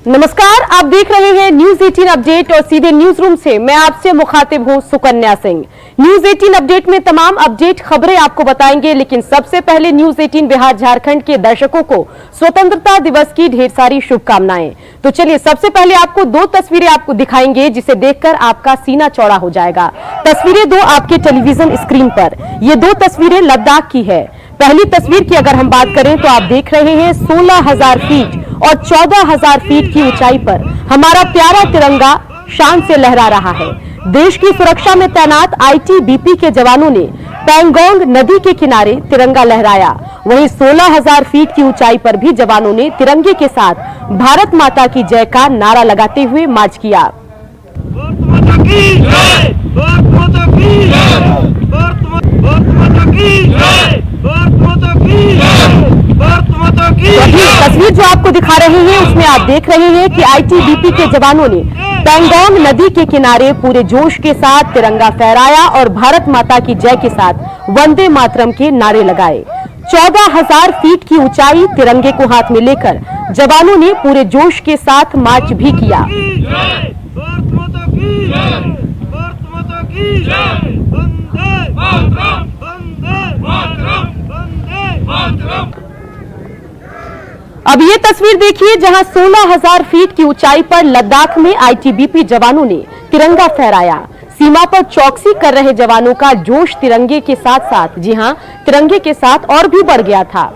नमस्कार, आप देख रहे हैं न्यूज 18 अपडेट और सीधे न्यूज रूम से मैं आपसे मुखातिब हूं सुकन्या सिंह। न्यूज 18 अपडेट में तमाम अपडेट खबरें आपको बताएंगे, लेकिन सबसे पहले न्यूज 18 बिहार झारखंड के दर्शकों को स्वतंत्रता दिवस की ढेर सारी शुभकामनाएं। तो चलिए सबसे पहले आपको दो तस्वीरें आपको दिखाएंगे जिसे देखकर आपका सीना चौड़ा हो जाएगा। तस्वीरें दो आपके टेलीविजन स्क्रीन पर। ये दो तस्वीरें लद्दाख की है। पहली तस्वीर की अगर हम बात करें तो आप देख रहे हैं 16,000 फीट और 14,000 फीट की ऊंचाई पर हमारा प्यारा तिरंगा शान से लहरा रहा है। देश की सुरक्षा में तैनात आईटीबीपी के जवानों ने पैंगोंग नदी के किनारे तिरंगा लहराया। वहीं 16,000 फीट की ऊंचाई पर भी जवानों ने तिरंगे के साथ भारत माता की जय का नारा लगाते हुए मार्च किया। तस्वीर जो आपको दिखा रहे हैं उसमें आप देख रहे हैं कि आईटीबीपी के जवानों ने पैंगोंग नदी के किनारे पूरे जोश के साथ तिरंगा फहराया और भारत माता की जय के साथ वंदे मातरम के नारे लगाए। 14,000 फीट की ऊंचाई तिरंगे को हाथ में लेकर जवानों ने पूरे जोश के साथ मार्च भी किया। अब ये तस्वीर देखिए जहां 16,000 फीट की ऊंचाई पर लद्दाख में आईटीबीपी जवानों ने तिरंगा फहराया। सीमा पर चौकसी कर रहे जवानों का जोश तिरंगे के साथ साथ, जी हां, तिरंगे के साथ और भी बढ़ गया था।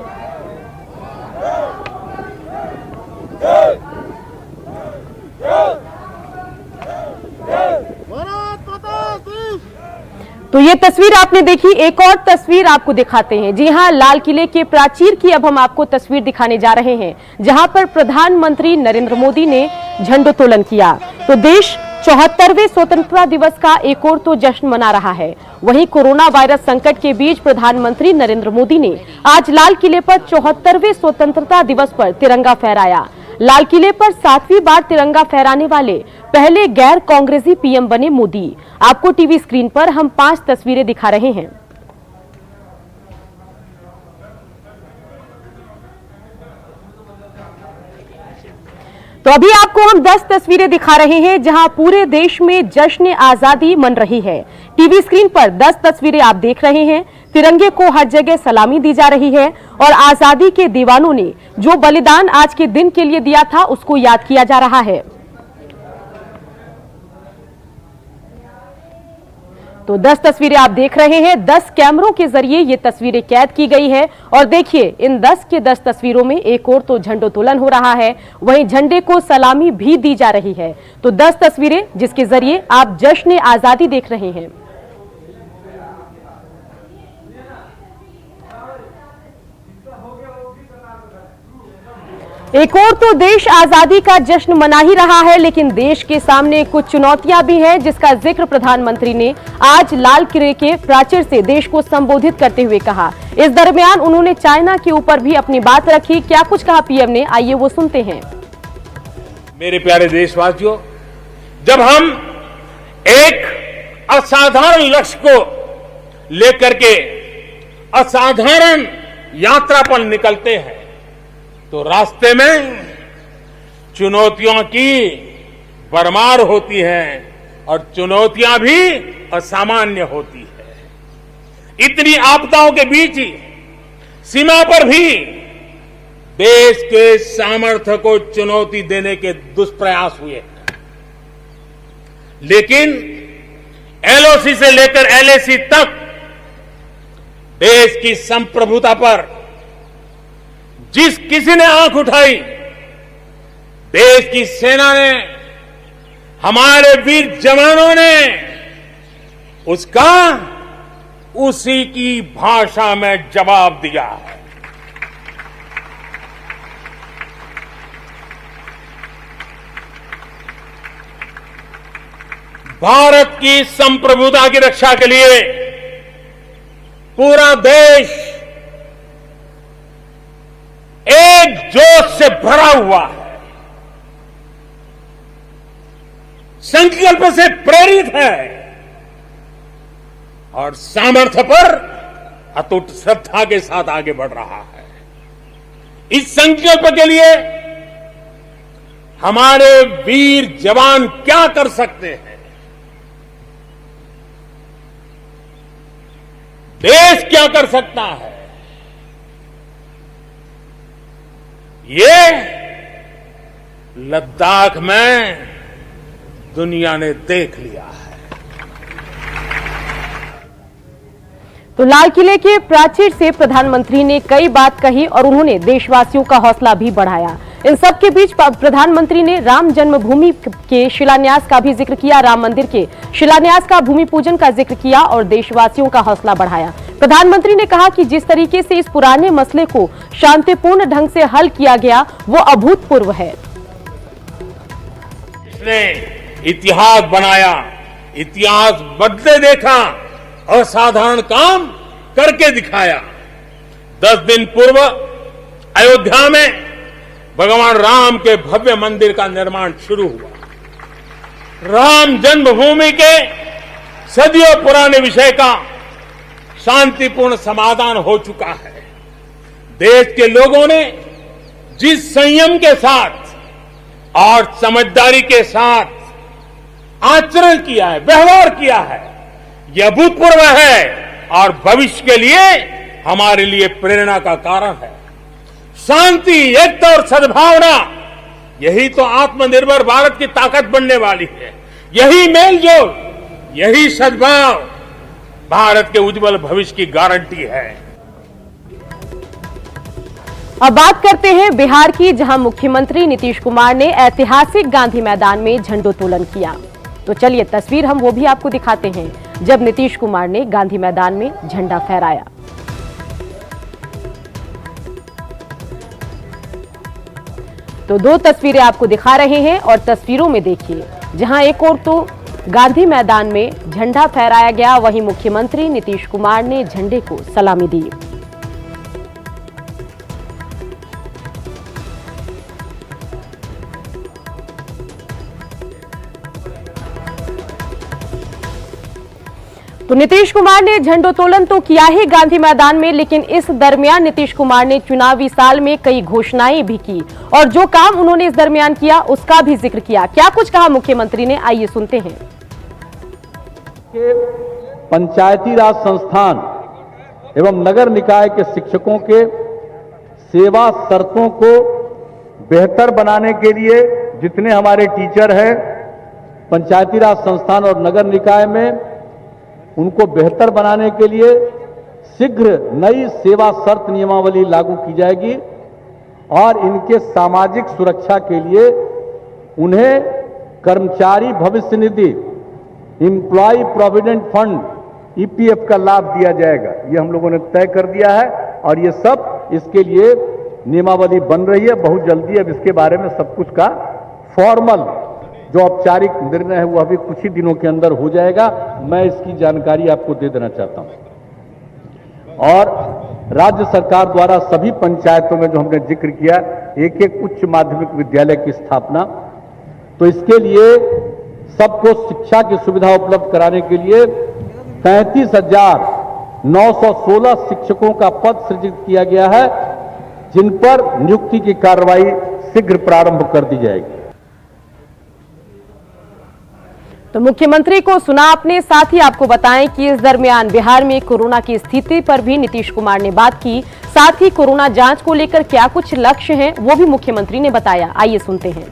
तो ये तस्वीर आपने देखी। एक और तस्वीर आपको दिखाते हैं। जी हां, लाल किले के प्राचीर की अब हम आपको तस्वीर दिखाने जा रहे हैं जहां पर प्रधानमंत्री नरेंद्र मोदी ने झंडोत्तोलन किया। तो देश 74वें स्वतंत्रता दिवस का एक और तो जश्न मना रहा है। वहीं कोरोना वायरस संकट के बीच प्रधानमंत्री नरेंद्र मोदी ने आज लाल किले पर 74वें स्वतंत्रता दिवस पर तिरंगा फहराया। लाल किले पर 7वीं बार तिरंगा फहराने वाले पहले गैर कांग्रेसी पीएम बने मोदी। आपको टीवी स्क्रीन पर हम 5 तस्वीरें दिखा रहे हैं। तो अभी आपको हम 10 तस्वीरें दिखा रहे हैं जहां पूरे देश में जश्न आजादी मन रही है। टीवी स्क्रीन पर 10 तस्वीरें आप देख रहे हैं। तिरंगे को हर जगह सलामी दी जा रही है और आजादी के दीवानों ने जो बलिदान आज के दिन के लिए दिया था उसको याद किया जा रहा है। तो 10 तस्वीरें आप देख रहे हैं। 10 कैमरों के जरिए ये तस्वीरें कैद की गई है और देखिए इन 10 के 10 तस्वीरों में एक और तो झंडोत्तोलन हो रहा है, वहीं झंडे को सलामी भी दी जा रही है। तो 10 तस्वीरें जिसके जरिए आप जश्न आजादी देख रहे हैं। एक और तो देश आजादी का जश्न मना ही रहा है, लेकिन देश के सामने कुछ चुनौतियां भी हैं जिसका जिक्र प्रधानमंत्री ने आज लाल किले के प्राचीर से देश को संबोधित करते हुए कहा। इस दरमियान उन्होंने चाइना के ऊपर भी अपनी बात रखी। क्या कुछ कहा पीएम ने, आइए वो सुनते हैं। मेरे प्यारे देशवासियों, जब हम एक असाधारण लक्ष्य को लेकर के असाधारण यात्रा पर निकलते हैं तो रास्ते में चुनौतियों की भरमार होती है और चुनौतियां भी असामान्य होती है। इतनी आपदाओं के बीच ही सीमा पर भी देश के सामर्थ्य को चुनौती देने के दुष्प्रयास हुए, लेकिन एलओसी से लेकर एलएसी तक देश की संप्रभुता पर जिस किसी ने आंख उठाई, देश की सेना ने, हमारे वीर जवानों ने उसका उसी की भाषा में जवाब दिया है। भारत की संप्रभुता की रक्षा के लिए पूरा देश एक जोश से भरा हुआ है, संकल्प से प्रेरित है और सामर्थ्य पर अटूट श्रद्धा के साथ आगे बढ़ रहा है। इस संकल्प के लिए हमारे वीर जवान क्या कर सकते हैं, देश क्या कर सकता है, ये लद्दाख में दुनिया ने देख लिया है। तो लाल किले के प्राचीर से प्रधानमंत्री ने कई बात कही और उन्होंने देशवासियों का हौसला भी बढ़ाया। इन सब के बीच प्रधानमंत्री ने राम जन्मभूमि के शिलान्यास का भी जिक्र किया, राम मंदिर के शिलान्यास का भूमि पूजन का जिक्र किया और देशवासियों का हौसला बढ़ाया। प्रधानमंत्री ने कहा कि जिस तरीके से इस पुराने मसले को शांतिपूर्ण ढंग से हल किया गया वो अभूतपूर्व है। इसने इतिहास बनाया, इतिहास बदले देखा, असाधारण काम करके दिखाया। 10 दिन पूर्व अयोध्या में भगवान राम के भव्य मंदिर का निर्माण शुरू हुआ। राम जन्मभूमि के सदियों पुराने विषय का शांतिपूर्ण समाधान हो चुका है। देश के लोगों ने जिस संयम के साथ और समझदारी के साथ आचरण किया है, व्यवहार किया है, यह अभूतपूर्व है और भविष्य के लिए हमारे लिए प्रेरणा का कारण है। शांति, एकता और सद्भावना, यही तो आत्मनिर्भर भारत की ताकत बनने वाली है। यही मेलजोल, यही सद्भाव भारत के उज्जवल भविष्य की गारंटी है। अब बात करते हैं बिहार की, जहां मुख्यमंत्री नीतीश कुमार ने ऐतिहासिक गांधी मैदान में झंडोत्तोलन किया। तो चलिए तस्वीर हम वो भी आपको दिखाते हैं जब नीतीश कुमार ने गांधी मैदान में झंडा फहराया। तो 2 तस्वीरें आपको दिखा रहे हैं और तस्वीरों में देखिए, जहां एक ओर तो गांधी मैदान में झंडा फहराया गया, वहीं मुख्यमंत्री नीतीश कुमार ने झंडे को सलामी दी। तो नीतीश कुमार ने झंडोत्तोलन तो किया ही गांधी मैदान में, लेकिन इस दरमियान नीतीश कुमार ने चुनावी साल में कई घोषणाएं भी की और जो काम उन्होंने इस दरमियान किया उसका भी जिक्र किया। क्या कुछ कहा मुख्यमंत्री ने, आइए सुनते हैं। पंचायती राज संस्थान एवं नगर निकाय के शिक्षकों के सेवा शर्तों को बेहतर बनाने के लिए जितने हमारे टीचर हैं पंचायती राज संस्थान और नगर निकाय में, उनको बेहतर बनाने के लिए शीघ्र नई सेवा शर्त नियमावली लागू की जाएगी और इनके सामाजिक सुरक्षा के लिए उन्हें कर्मचारी भविष्य निधि, एम्प्लॉय प्रोविडेंट फंड, ईपीएफ का लाभ दिया जाएगा। ये हम लोगों ने तय कर दिया है और ये सब इसके लिए नियमावली बन रही है। बहुत जल्दी अब इसके बारे में सब कुछ का फॉर्मल जो औपचारिक निर्णय है वो अभी कुछ ही दिनों के अंदर हो जाएगा। मैं इसकी जानकारी आपको दे देना चाहता हूं। और राज्य सरकार द्वारा सभी पंचायतों में जो हमने जिक्र किया, एक उच्च माध्यमिक विद्यालय की स्थापना, तो इसके लिए सबको शिक्षा की सुविधा उपलब्ध कराने के लिए 35,916 शिक्षकों का पद सृजित किया गया है, जिन पर नियुक्ति की कार्रवाई शीघ्र प्रारंभ कर दी जाएगी। तो मुख्यमंत्री को सुना आपने, साथ ही आपको बताएं कि इस दरमियान बिहार में कोरोना की स्थिति पर भी नीतीश कुमार ने बात की, साथ ही कोरोना जांच को लेकर क्या कुछ लक्ष्य हैं वो भी मुख्यमंत्री ने बताया। आइए सुनते हैं।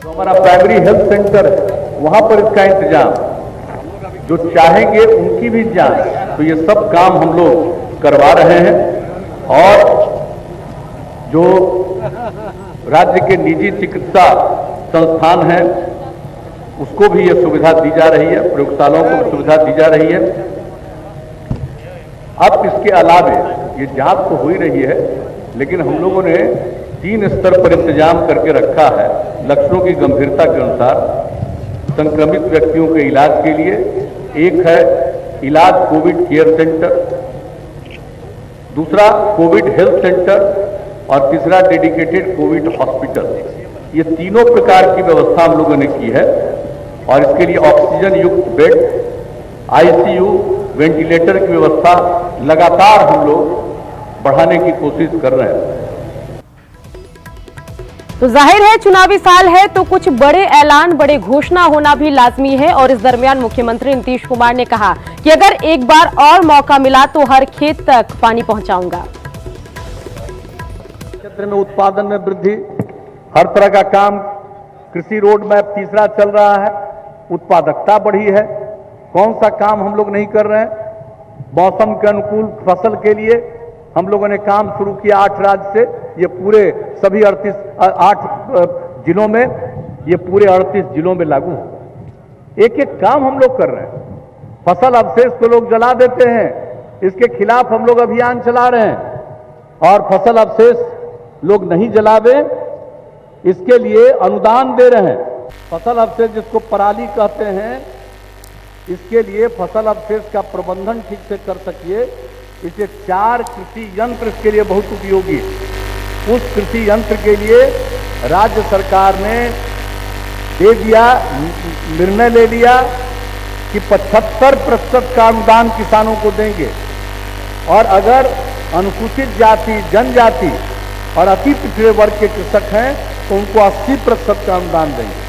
तो हमारा प्राइमरी हेल्थ सेंटर है, वहां पर इसका इंतजाम, जो चाहेंगे उनकी भी जांच, तो ये सब काम हम लोग करवा रहे हैं। और जो राज्य के निजी चिकित्सा संस्थान हैं उसको भी ये सुविधा दी जा रही है, प्रयोगशालाओं को भी सुविधा दी जा रही है। अब इसके अलावे ये जांच तो हो ही रही है, लेकिन हम लोगों ने 3 स्तर पर इंतजाम करके रखा है लक्षणों की गंभीरता के अनुसार संक्रमित व्यक्तियों के इलाज के लिए। एक है इलाज कोविड केयर सेंटर, दूसरा कोविड हेल्थ सेंटर और तीसरा डेडिकेटेड कोविड हॉस्पिटल। ये तीनों प्रकार की व्यवस्था हम लोगों ने की है और इसके लिए ऑक्सीजन युक्त बेड, आईसीयू, वेंटिलेटर की व्यवस्था लगातार हम लोग बढ़ाने की कोशिश कर रहे हैं। तो जाहिर है चुनावी साल है तो कुछ बड़े ऐलान, बड़े घोषणा होना भी लाजमी है। और इस दरमियान मुख्यमंत्री नीतीश कुमार ने कहा कि अगर एक बार और मौका मिला तो हर खेत तक पानी पहुंचाऊंगा। क्षेत्र में उत्पादन में वृद्धि, हर तरह का काम, कृषि रोड मैप तीसरा चल रहा है, उत्पादकता बढ़ी है। कौन सा काम हम लोग नहीं कर रहे हैं? मौसम के अनुकूल फसल के लिए हम लोगों ने काम शुरू किया 8 राज्य से, ये पूरे सभी 8 जिलों में, ये पूरे 38 जिलों में लागू हो। एक एक काम हम लोग कर रहे हैं। फसल अवशेष को लोग जला देते हैं, इसके खिलाफ हम लोग अभियान चला रहे हैं। और फसल अवशेष लोग नहीं जलावे, इसके लिए अनुदान दे रहे हैं। फसल अवशेष जिसको पराली कहते हैं, इसके लिए फसल अवशेष का प्रबंधन ठीक से कर सकिए, इसलिए 4 कृषि यंत्र इसके लिए बहुत उपयोगी। उस कृषि यंत्र के लिए राज्य सरकार ने दे दिया, निर्णय ले लिया कि 75% का अनुदान किसानों को देंगे। और अगर अनुसूचित जाति, जनजाति और अति पिछड़े वर्ग के कृषक हैं तो उनको 80% का अनुदान देंगे।